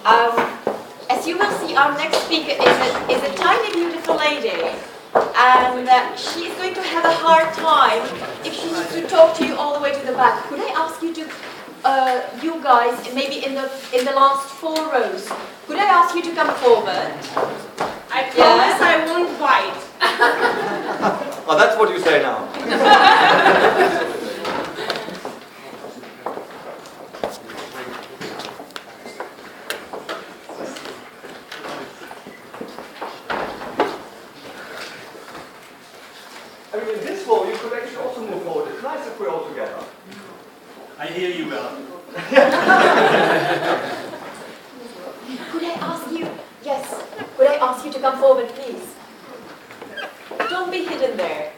As you will see, our next speaker is a tiny, beautiful lady. And she is going to have a hard time if she needs to talk to you all the way to the back. Could I ask you to, you guys, maybe in the last 4 rows, could I ask you to come forward? I promise I won't bite. Oh, that's what you say now. I mean, in this floor, you could actually also move forward. It's nice if we're all together. I hear you well. Could I ask you, yes, could I ask you to come forward, please? Don't be hidden there.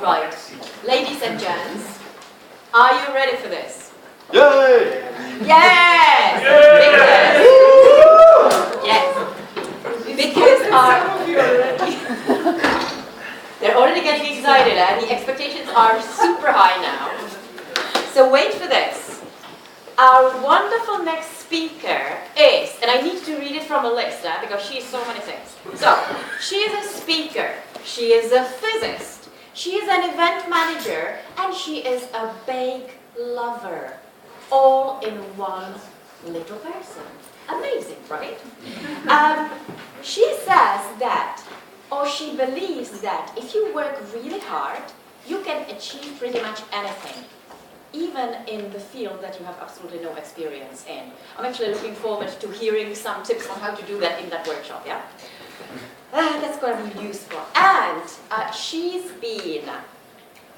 Right, ladies and gents, are you ready for this? Yay! Yes! Yes! Because they're already getting excited and the expectations are super high now. So wait for this. Our wonderful next speaker is, and I need to read it from a list because she is so many things. So, she is a speaker, she is a physicist, she is an event manager, and she is a bake lover. All in one little person. Amazing, right? She says that, or she believes that, if you work really hard, you can achieve pretty much anything, even in the field that you have absolutely no experience in. I'm actually looking forward to hearing some tips on how to do that in that workshop, yeah? That's going to be useful. And she's been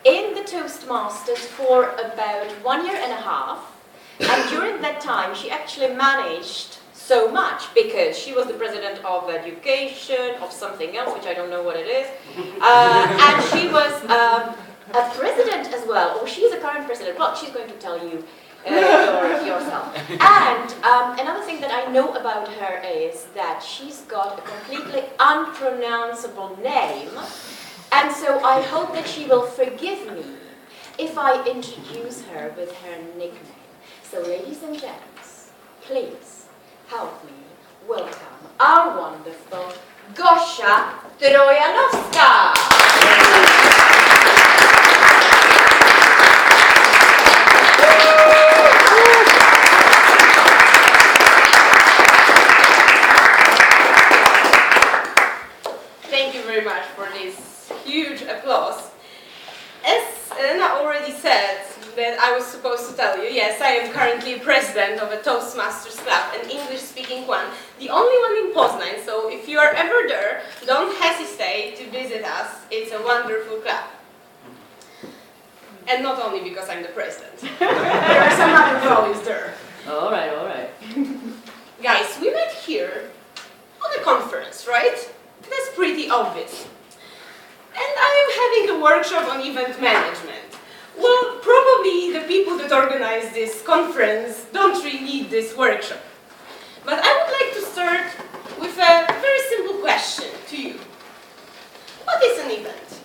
in the Toastmasters for about 1.5 years, and during that time, she actually managed so much because she was the president of education, of something else, which I don't know what it is. And she was a president as well, or she's a current president. Well, she's going to tell you yourself. And another thing that I know about her is that she's got a completely unpronounceable name. And so I hope that she will forgive me if I introduce her with her nickname. So ladies and gents, please help me welcome our wonderful Gosia Trojanowska. Thank you very much for this huge applause. As Elena already said, that I was supposed to tell you, yes, I am currently president of a Toastmasters club, an English-speaking one, the only one in Poznań, so if you are ever there, don't hesitate to visit us. It's a wonderful club. And not only because I'm the president. There are some other colleagues there. All right. Guys, we met here on a conference, right? That's pretty obvious. And I am having a workshop on event management. Well, probably the people that organize this conference don't really need this workshop. But I would like to start with a very simple question to you. What is an event?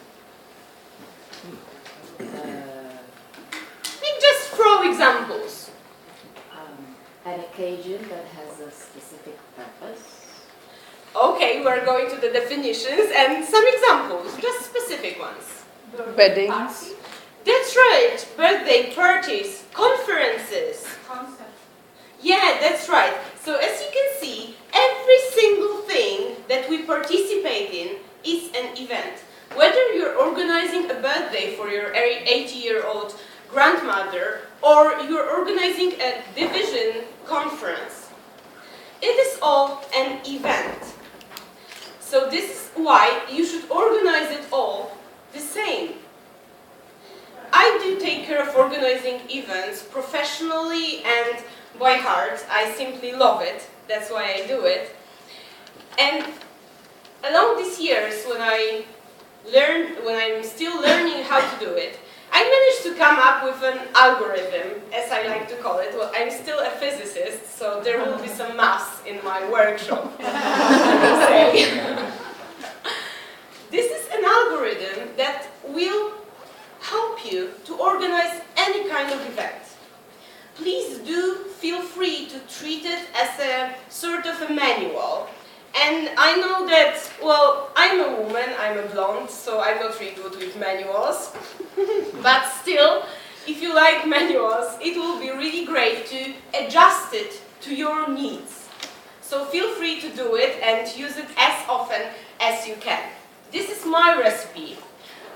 Just throw examples. An occasion that has a specific purpose. Okay, we're going to the definitions and some examples, just specific ones. Weddings. That's right, birthday parties, conferences. Yeah, that's right. So as you can see, every single thing that we participate in is an event. Whether you're organizing a birthday for your 80-year-old grandmother or you're organizing a division conference, it is all an event. So this is why you should organize it all the same. I do take care of organizing events professionally and by heart. I simply love it. That's why I do it. And along these years, when I'm still learning how to do it, I managed to come up with an algorithm, as I like to call it. Well, I'm still a physicist, so there will be some maths in my workshop. This is an algorithm that will help you to organize any kind of event. please do feel free to treat it as a sort of a manual. And I know that, well, I'm a woman, I'm a blonde, so I'm not really good with manuals. But still, if you like manuals, it will be really great to adjust it to your needs. So feel free to do it and use it as often as you can. This is my recipe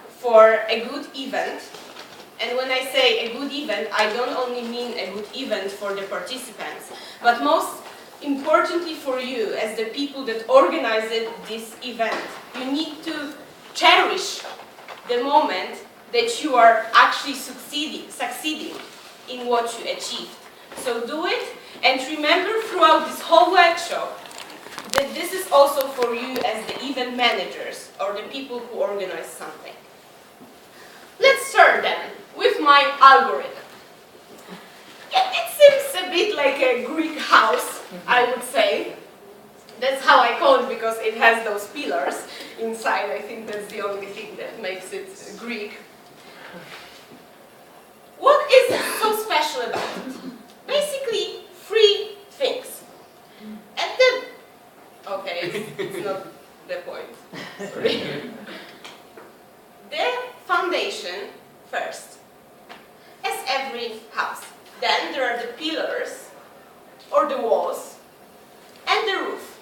for a good event. And when I say a good event, I don't only mean a good event for the participants, but most importantly for you as the people that organize this event. You need to cherish the moment that you are actually succeeding in what you achieved. So do it, and remember throughout this whole workshop that this is also for you as the event managers or the people who organize something. Let's start then with my algorithm. Yeah, it seems a bit like a Greek house, I would say. That's how I call it because it has those pillars inside. I think that's the only thing that makes it Greek. What is so special about it? Basically, 3 things. And then, okay, it's not the point. Sorry. The foundation first, as every house. Then there are the pillars, or the walls, and the roof.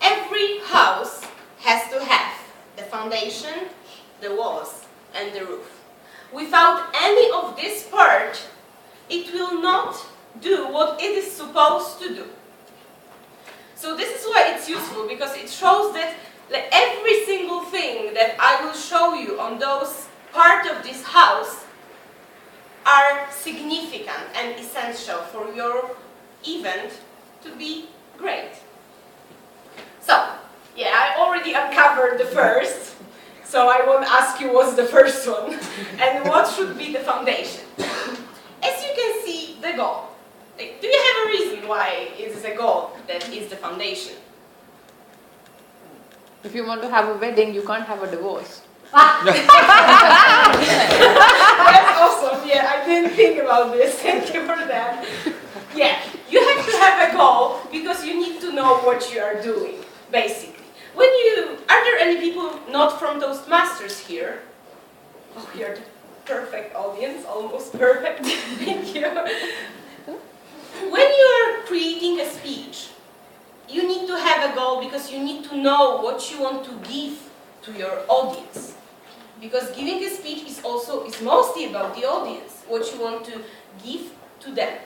Every house has to have the foundation, the walls, and the roof. Without any of this part, it will not do what it is supposed to do. So this is why it's useful, because it shows that every single thing that I will show you on those part of this house are significant and essential for your event to be great. So, yeah, I already uncovered the first, so I won't ask you what's the first one and what should be the foundation. As you can see, the goal. Do you have a reason why it is a goal that is the foundation? If you want to have a wedding, you can't have a divorce. That's awesome. Yeah, I didn't think about this. Thank you for that. Yeah, you have to have a goal because you need to know what you are doing, basically. Are there any people not from Toastmasters here? Oh, you're the perfect audience, almost perfect. Thank you. When you are creating a speech, you need to have a goal because you need to know what you want to give to your audience. Because giving a speech is mostly about the audience, what you want to give to them.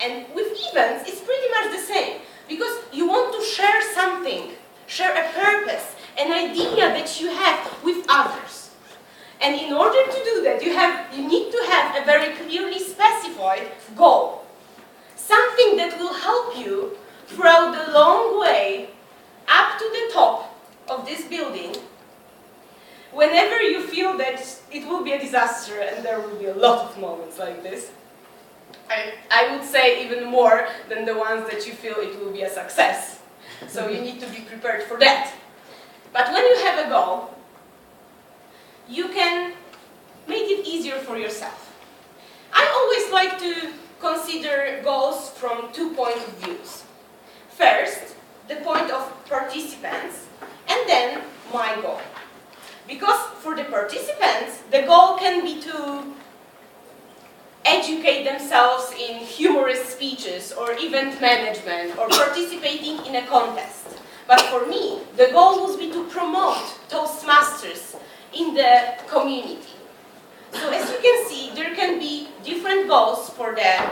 And with events, it's pretty much the same. Because you want to share something, share a purpose, an idea that you have with others. And in order to do that, you need to have a very clearly specified goal. Something that will help you throughout the long way up to the top of this building. Whenever you feel that it will be a disaster, and there will be a lot of moments like this, I would say even more than the ones that you feel it will be a success. So you need to be prepared for that. But when you have a goal, you can make it easier for yourself. I always like to consider goals from 2 points of view. First, the point of participants, and then my goal. Because for the participants, the goal can be to educate themselves in humorous speeches or event management or participating in a contest. But for me, the goal would be to promote Toastmasters in the community. So as you can see, there can be different goals for the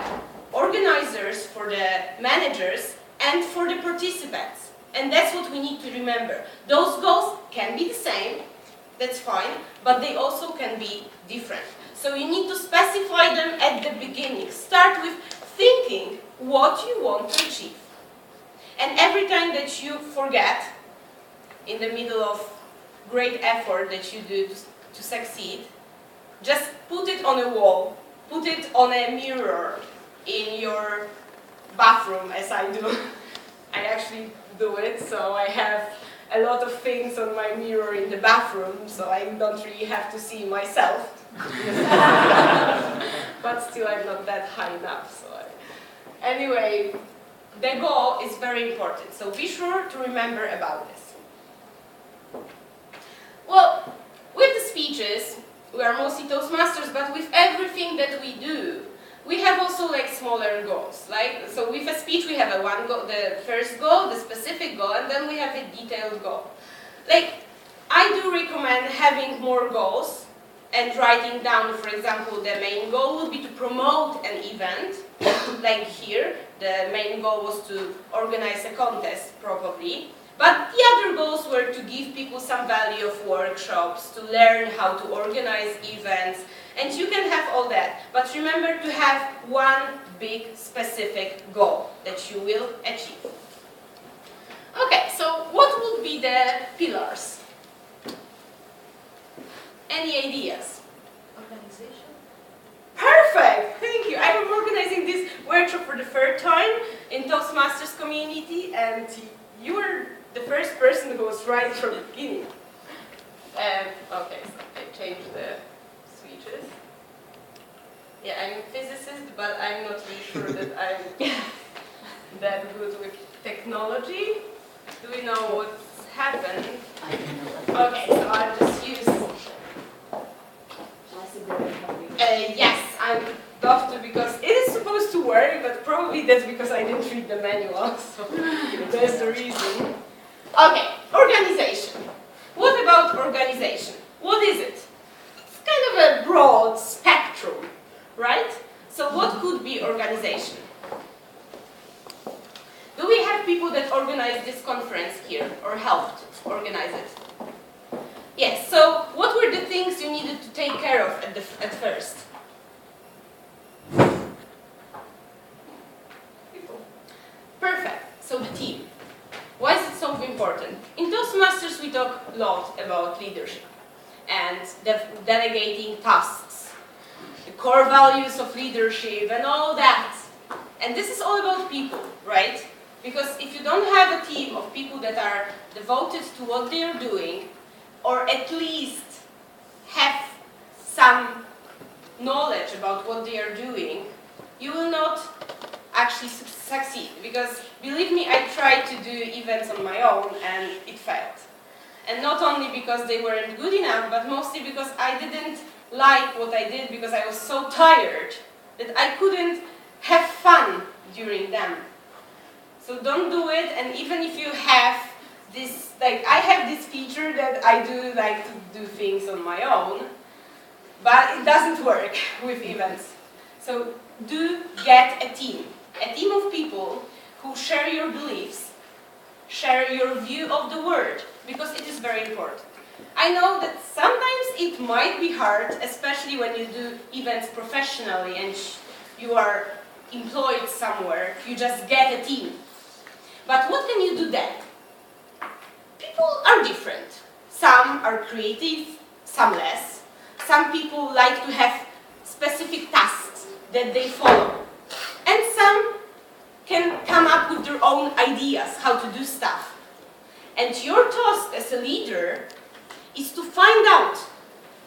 organizers, for the managers, and for the participants. And that's what we need to remember. Those goals can be the same, that's fine, but they also can be different. So you need to specify them at the beginning. Start with thinking what you want to achieve. And every time that you forget, in the middle of great effort that you do to succeed, just put it on a wall, put it on a mirror in your bathroom, as I do. I actually do it, so I have a lot of things on my mirror in the bathroom, so I don't really have to see myself. But still I'm not that high enough. So anyway, the goal is very important. So be sure to remember about this. Well, with the speeches, we are mostly Toastmasters, but with everything that we do, we have also like smaller goals. Like, so with a speech we have a one goal, the first goal, the specific goal, and then we have a detailed goal. Like, I do recommend having more goals and writing down, for example, the main goal would be to promote an event. Like here, the main goal was to organize a contest, probably. But the other goals were to give people some value of workshops, to learn how to organize events, and you can have all that. But remember to have one big specific goal that you will achieve. Okay, so what would be the pillars? Any ideas? Organization. Perfect! Thank you. I am organizing this workshop for the third time in Toastmasters community, and you were the first person who was right from the beginning. Okay, so I changed the switches. Yeah, I'm a physicist, but I'm not really sure that I'm that good with technology. Do we know what's happened? I don't know. Okay, so I'll just use... yes, I'm love to, because it is supposed to work, but probably that's because I didn't read the manual, so that's the reason. Okay, organization. What about organization? What is it? It's kind of a broad spectrum, right? So what could be organization? Do we have people that organized this conference here, or helped organize it? Yes, so what were the things you needed to take care of at first? People. Perfect, so the team. Why is it so important? In Toastmasters we talk a lot about leadership and delegating tasks, the core values of leadership and all that. And this is all about people, right? Because if you don't have a team of people that are devoted to what they are doing, or at least have some knowledge about what they are doing, you will not actually succeed. Because believe me, I tried to do events on my own and it failed. And not only because they weren't good enough, but mostly because I didn't like what I did, because I was so tired that I couldn't have fun during them. So don't do it, and even if you have this, like I have this feature that I do like to do things on my own, but it doesn't work with events. So do get a team of people who share your beliefs, share your view of the world, because it is very important. I know that sometimes it might be hard, especially when you do events professionally and you are employed somewhere, you just get a team. But what can you do then? People are different. Some are creative, some less. Some people like to have specific tasks that they follow. And some can come up with their own ideas how to do stuff. And your task as a leader is to find out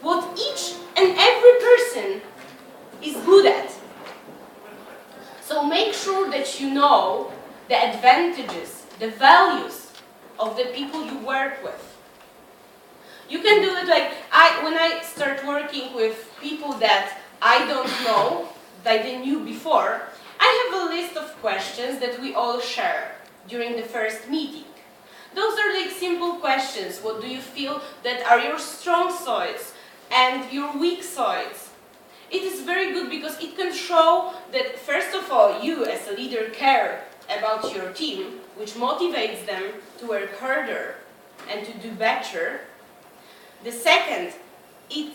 what each and every person is good at. So make sure that you know the advantages, the values of the people you work with. You can do it like, when I start working with people that I don't know, that I knew before, I have a list of questions that we all share during the first meeting. Those are like simple questions. What do you feel that are your strong sides and your weak sides? It is very good because it can show that, first of all, you as a leader care about your team, which motivates them to work harder and to do better. The second, it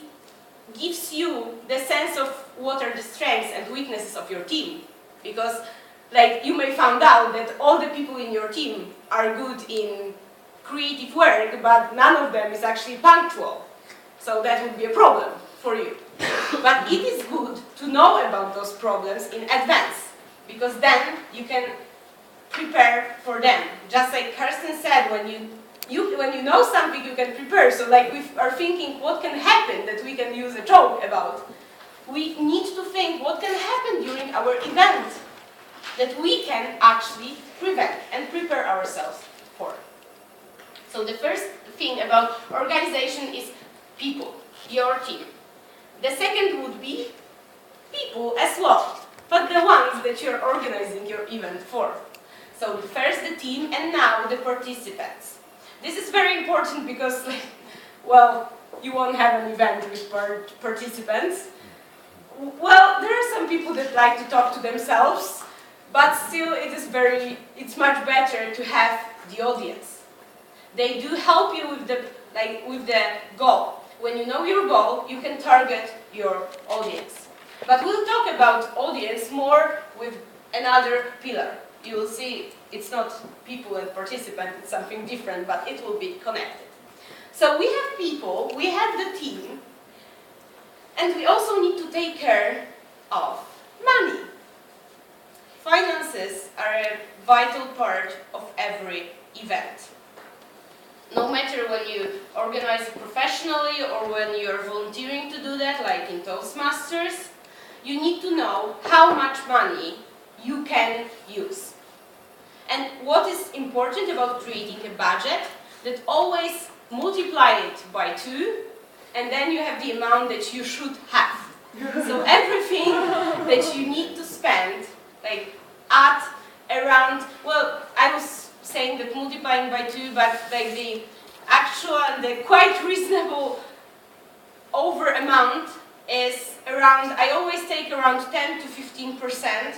gives you the sense of what are the strengths and weaknesses of your team. Because like you may find out that all the people in your team are good in creative work, but none of them is actually punctual. So that would be a problem for you. But it is good to know about those problems in advance, because then you can prepare for them. Just like Karsten said, when you know something, you can prepare. So like we are thinking what can happen that we can use a joke about. we need to think what can happen during our event that we can actually prevent and prepare ourselves for. So the first thing about organization is people, your team. The second would be people as well, but the ones that you're organizing your event for. So first the team and now the participants. This is very important because, well, you won't have an event with participants. Well, there are some people that like to talk to themselves, but still it's much better to have the audience. They do help you with the goal. When you know your goal, you can target your audience. But we'll talk about audience more with another pillar. You will see it's not people and participants, it's something different, but it will be connected. So we have people, we have the team, and we also need to take care of money. Finances are a vital part of every event. No matter when you organize it professionally or when you're volunteering to do that, like in Toastmasters, you need to know how much money you can use. And what is important about creating a budget, that always multiply it by 2, and then you have the amount that you should have. So everything that you need to spend, at around, well, I was saying that multiplying by 2, but the actual and the quite reasonable over amount is around, I always take around 10 to 15%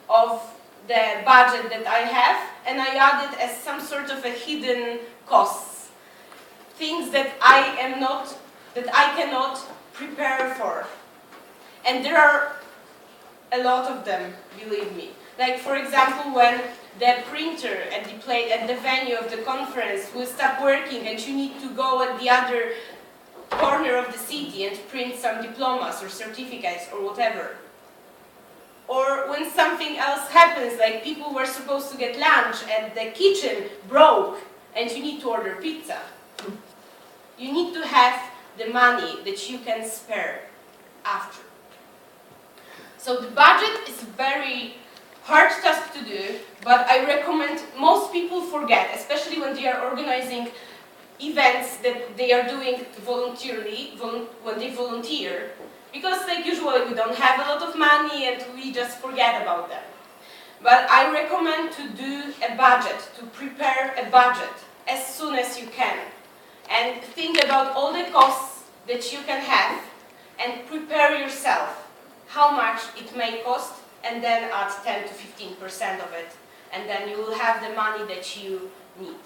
of the budget that I have, and I add it as some sort of a hidden costs. Things that I cannot prepare for. And there are a lot of them, believe me. Like, for example, when the printer at the venue of the conference will stop working and you need to go at the other corner of the city and print some diplomas or certificates or whatever. Or when something else happens, like people were supposed to get lunch and the kitchen broke and you need to order pizza. You need to have the money that you can spare after. So the budget is very hard task to do, but I recommend most people forget, especially when they are organizing events that they are doing voluntarily, when they volunteer, because usually we don't have a lot of money and we just forget about them. But I recommend to do a budget, to prepare a budget as soon as you can, and think about all the costs that you can have and prepare yourself how much it may cost, and then add 10 to 15% of it, and then you will have the money that you need.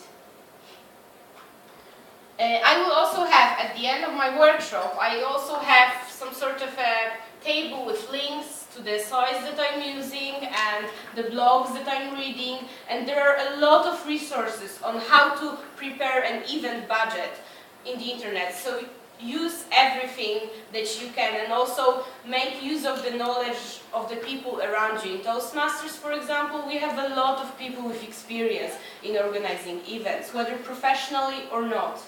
I will also have, at the end of my workshop, I also have some sort of a table with links to the sites that I'm using and the blogs that I'm reading, and there are a lot of resources on how to prepare an event budget in the internet. So use everything that you can, and also make use of the knowledge of the people around you. In Toastmasters, for example, we have a lot of people with experience in organizing events, whether professionally or not.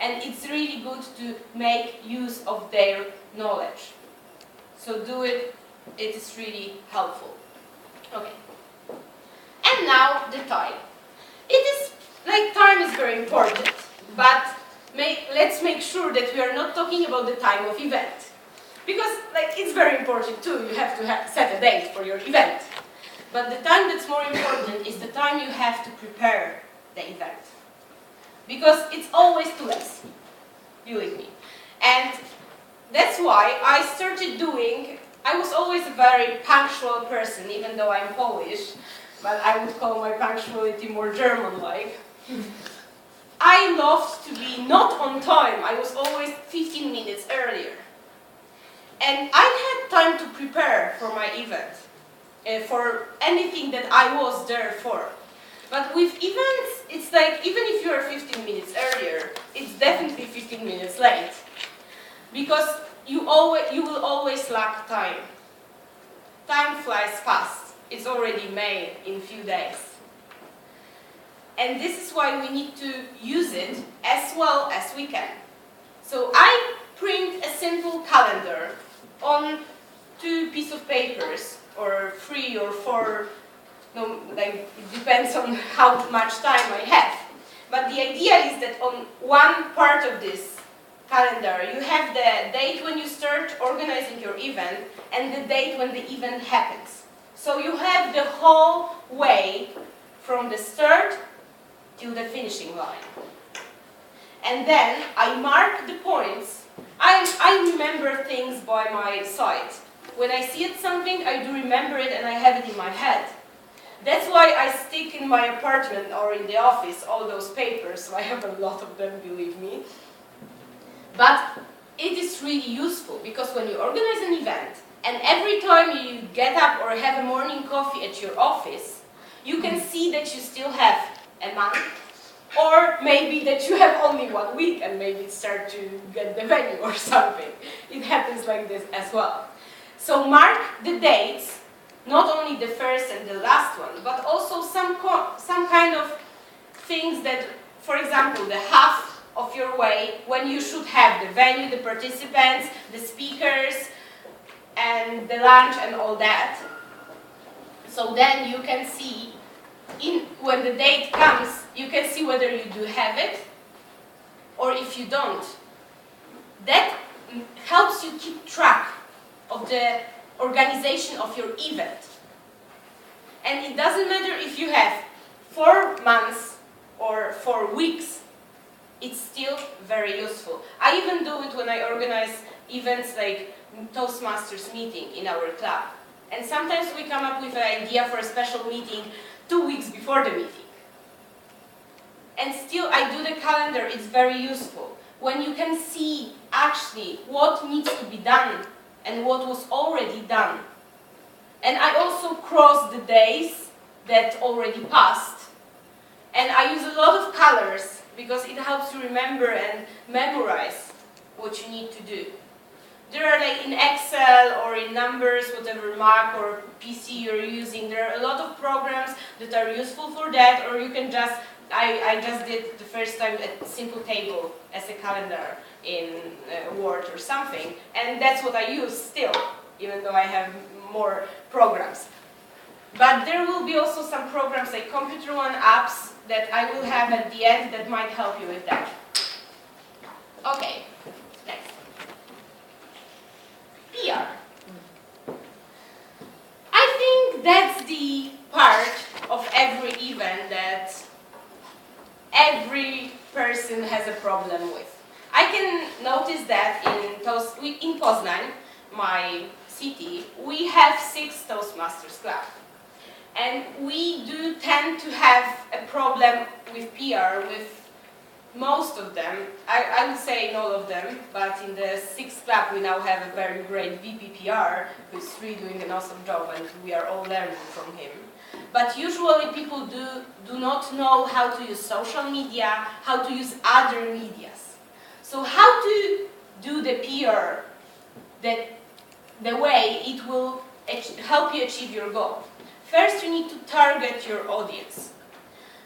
And it's really good to make use of their knowledge. So do it, it is really helpful. Okay. And now the time. Time is very important, but let's make sure that we are not talking about the time of event. Because it's very important too, you have to set a date for your event. But the time that's more important is the time you have to prepare the event. Because it's always too late, believe me. And that's why I was always a very punctual person, even though I'm Polish, but I would call my punctuality more German-like. I loved to be not on time. I was always 15 minutes earlier. And I had time to prepare for my event, for anything that I was there for. But with events, it's even if you are 15 minutes earlier, it's definitely 15 minutes late. Because you will always lack time. Time flies fast. It's already May in a few days. And this is why we need to use it as well as we can. So I print a simple calendar on 2 pieces of papers, or 3 or 4, no, like, it depends on how much time I have. But the idea is that on one part of this calendar, you have the date when you start organizing your event and the date when the event happens. So you have the whole way from the start till the finishing line. And then I mark the points. I remember things by my side. When I see it something, I do remember it and I have it in my head. That's why I stick in my apartment or in the office all those papers. So I have a lot of them, believe me. But it is really useful because when you organize an event and every time you get up or have a morning coffee at your office, you can see that you still have a month, or maybe that you have only 1 week and maybe start to get the venue or something. It happens like this as well. So mark the dates, not only the first and the last one, but also some kind of things that, for example, the half of your way when you should have the venue, the participants, the speakers, and the lunch and all that. So then you can see, when the date comes, you can see whether you do have it or if you don't. That helps you keep track of the organization of your event. And it doesn't matter if you have 4 months or 4 weeks, it's still very useful. I even do it when I organize events like Toastmasters meeting in our club. And sometimes we come up with an idea for a special meeting 2 weeks before the meeting. And still I do the calendar, it's very useful. When you can see actually what needs to be done and what was already done. And I also cross the days that already passed. And I use a lot of colors because it helps you remember and memorize what you need to do. There are, like in Excel or in Numbers, whatever Mac or PC you're using, there are a lot of programs that are useful for that, or you can just, I just did the first time a simple table as a calendar in Word or something, and that's what I use still, even though I have more programs. But there will be also some programs like Computer One apps that I will have at the end that might help you with that. Okay, next. PR. I think that's the part of every event that every person has a problem with. I can notice that in Poznań, my city, we have 6 Toastmasters Club. And we do tend to have a problem with PR with most of them. I would say not all of them, but in the 6th club we now have a very great VP PR who's really doing an awesome job and we are all learning from him. But usually people do not know how to use social media, how to use other medias. So how to do the PR the way it will help you achieve your goal? First, you need to target your audience.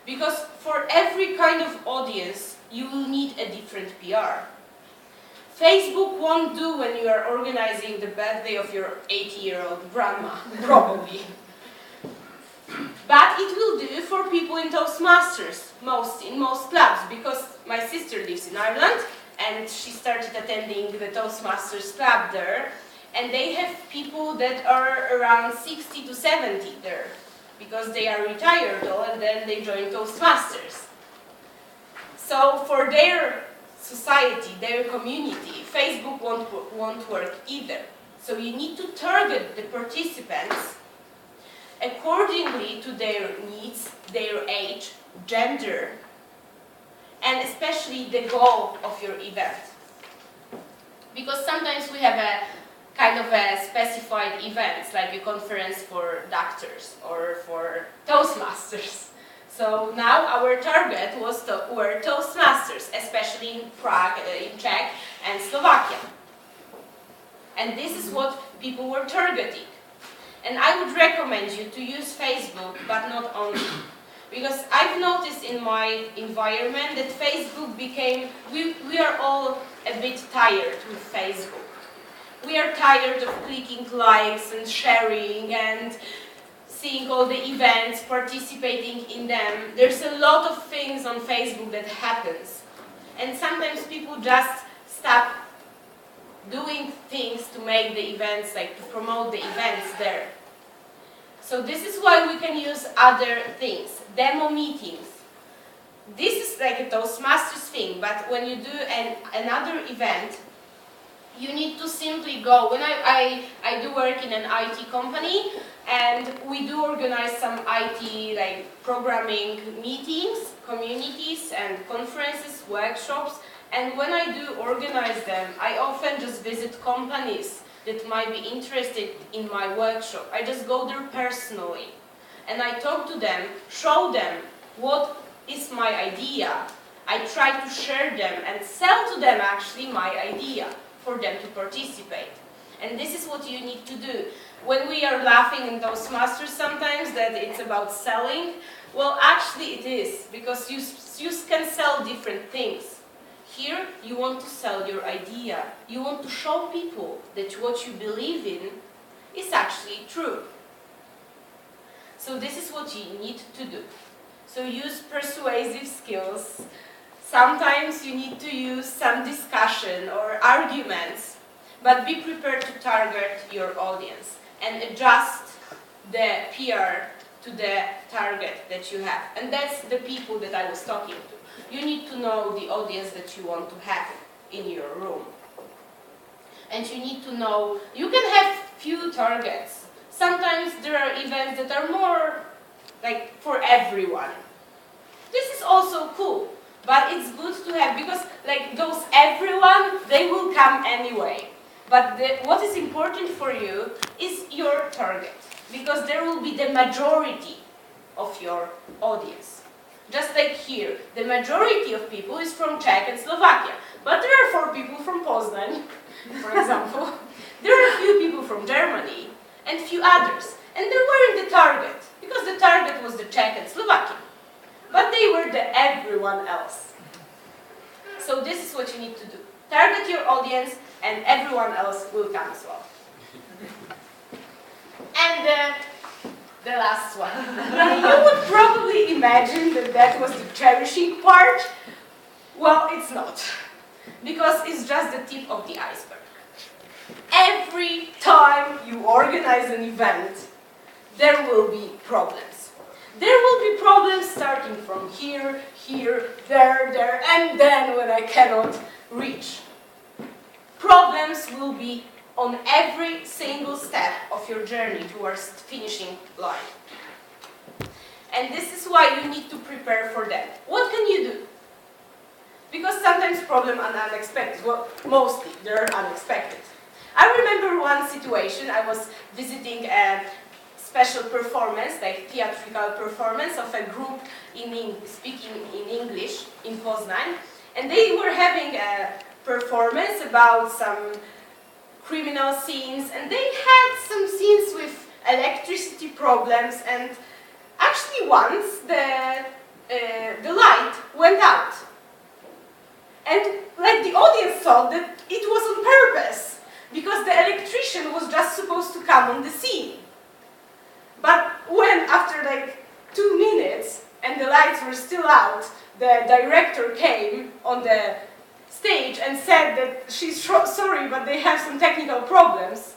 Because for every kind of audience, you will need a different PR. Facebook won't do when you are organizing the birthday of your 80-year-old grandma, probably. But it will do for people in Toastmasters, in most clubs, because my sister lives in Ireland, and she started attending the Toastmasters club there, and they have people that are around 60 to 70 there, because they are retired all, and then they join Toastmasters. So for their society, their community, Facebook won't work either. So you need to target the participants accordingly to their needs, their age, gender, and especially the goal of your event. Because sometimes we have a kind of a specified events, like a conference for doctors or for Toastmasters. So now our target were Toastmasters, especially in Prague, in Czech and Slovakia. And this is what people were targeting. And I would recommend you to use Facebook, but not only. Because I've noticed in my environment that Facebook became, we are all a bit tired with Facebook. We are tired of clicking likes and sharing and seeing all the events, participating in them. There's a lot of things on Facebook that happens. And sometimes people just stop doing things to make the events, like to promote the events there. So this is why we can use other things, demo meetings. This is like a Toastmasters thing, but when you do another event, you need to simply go. When I do work in an IT company, and we do organize some IT like programming meetings, communities and conferences, workshops, and when I do organize them, I often just visit companies that might be interested in my workshop. I just go there personally, and I talk to them, show them what is my idea. I try to share them and sell to them actually my idea for them to participate. And this is what you need to do. When we are laughing in Toastmasters sometimes that it's about selling, well actually it is, because you can sell different things. Here you want to sell your idea. You want to show people that what you believe in is actually true. So this is what you need to do. So use persuasive skills. Sometimes you need to use some discussion or arguments, but be prepared to target your audience and adjust the PR to the target that you have. And that's the people that I was talking to. You need to know the audience that you want to have in your room. And you need to know, you can have few targets. Sometimes there are events that are more like for everyone. This is also cool, but it's good to have, because like those everyone, they will come anyway. But what is important for you is your target, because there will be the majority of your audience. Just like here, the majority of people is from Czech and Slovakia, but there are 4 people from Poznan, for example. There are a few people from Germany and few others, and they weren't the target, because the target was the Czech and Slovakian, but they were the everyone else. So this is what you need to do. Target your audience, and everyone else will come as well. And the last one. Now you would probably imagine that that was the cherishing part. Well, it's not, because it's just the tip of the iceberg. Every time you organize an event, there will be problems. There will be problems starting from here, here, there, and then when I cannot reach. Problems will be on every single step of your journey towards the finishing line. And this is why you need to prepare for that. What can you do? Because sometimes problems are unexpected. Well, mostly they're unexpected. I remember one situation. I was visiting a special performance, like theatrical performance of a group speaking in English in Poznan. And they were having a performance about some criminal scenes, and they had some scenes with electricity problems, and actually once the light went out. And like the audience thought that it was on purpose, because the electrician was just supposed to come on the scene. But when after like 2 minutes and the lights were still out, the director came on the stage and said that she's sorry, but they have some technical problems.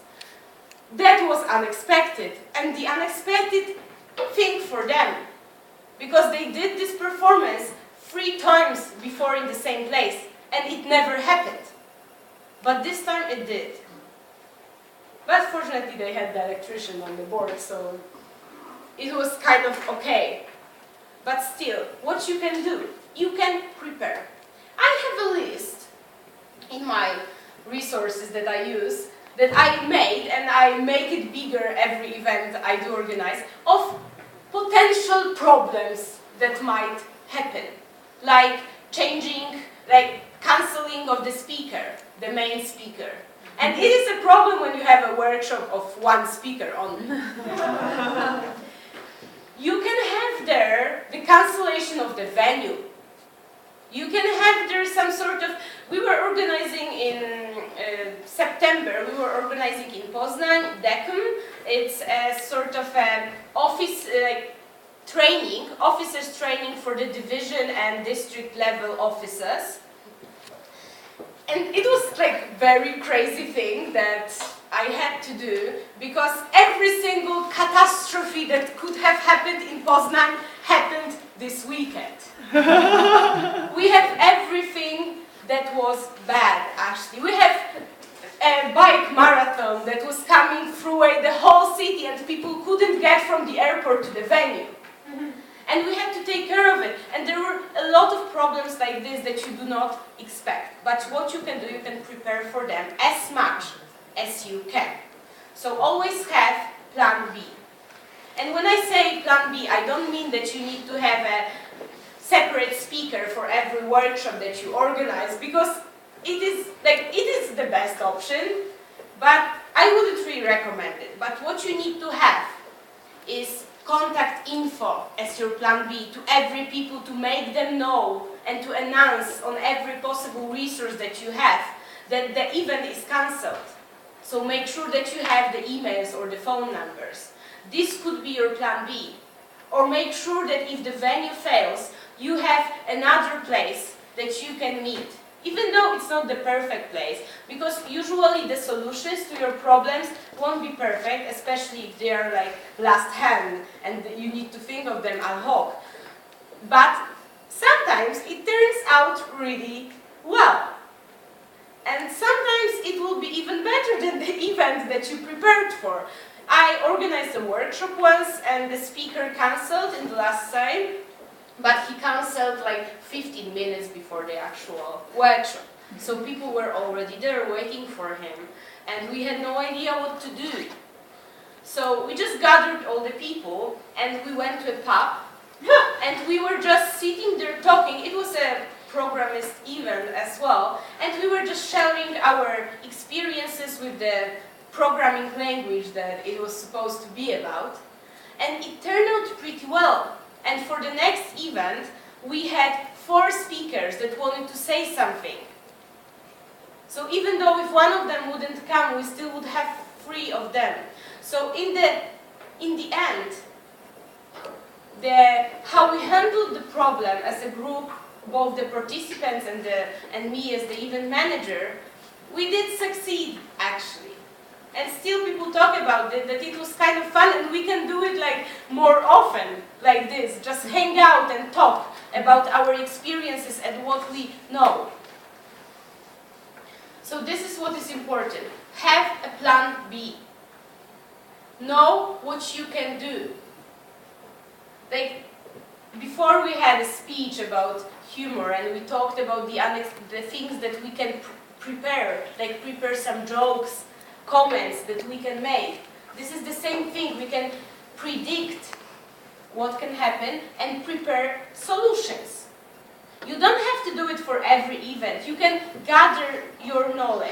That was unexpected, and the unexpected thing for them, because they did this performance 3 times before in the same place, and it never happened. But this time it did. But fortunately they had the electrician on the board, so it was kind of okay. But still, what you can do, you can prepare. I have a list in my resources that I use, that I made, and I make it bigger every event I do organize, of potential problems that might happen. Like changing, like cancelling of the speaker, the main speaker. And it is a problem when you have a workshop of 1 speaker only. You can have there the cancellation of the venue. You can have there some sort of, we were organizing in September, we were organizing in Poznan, Dekum. It's a sort of office training, officers training for the division and district level officers. And it was like very crazy thing that I had to do, because every single catastrophe that could have happened in Poznan happened this weekend. We have everything that was bad, actually. We have a bike marathon that was coming through the whole city, and people couldn't get from the airport to the venue. And we had to take care of it. And there were a lot of problems like this that you do not expect. But what you can do, you can prepare for them as much as you can. So always have plan B. And when I say plan B, I don't mean that you need to have a separate speaker for every workshop that you organize, because it is the best option, but I wouldn't really recommend it. But what you need to have is contact info as your plan B to every people, to make them know and to announce on every possible resource that you have that the event is cancelled. So make sure that you have the emails or the phone numbers. This could be your plan B. Or make sure that if the venue fails, you have another place that you can meet. Even though it's not the perfect place, because usually the solutions to your problems won't be perfect, especially if they are like last hand and you need to think of them ad hoc. But sometimes it turns out really well. And sometimes it will be even better than the event that you prepared for. I organized a workshop once and the speaker cancelled in the last time. But he cancelled like 15 minutes before the actual workshop. So people were already there waiting for him, and we had no idea what to do. So we just gathered all the people, and we went to a pub, and we were just sitting there talking. It was a programmist event as well, and we were just sharing our experiences with the programming language that it was supposed to be about. And it turned out pretty well. And for the next event, we had 4 speakers that wanted to say something. So even though if one of them wouldn't come, we still would have 3 of them. So in the end, how we handled the problem as a group, both the participants and me as the event manager, we did succeed actually. And still people talk about it, that it was kind of fun, and we can do it like more often, like this. Just hang out and talk about our experiences and what we know. So this is what is important. Have a plan B. Know what you can do. Like, before we had a speech about humor, and we talked about the things that we can prepare, like prepare some jokes, comments that we can make. This is the same thing. We can predict what can happen and prepare solutions. You don't have to do it for every event. You can gather your knowledge.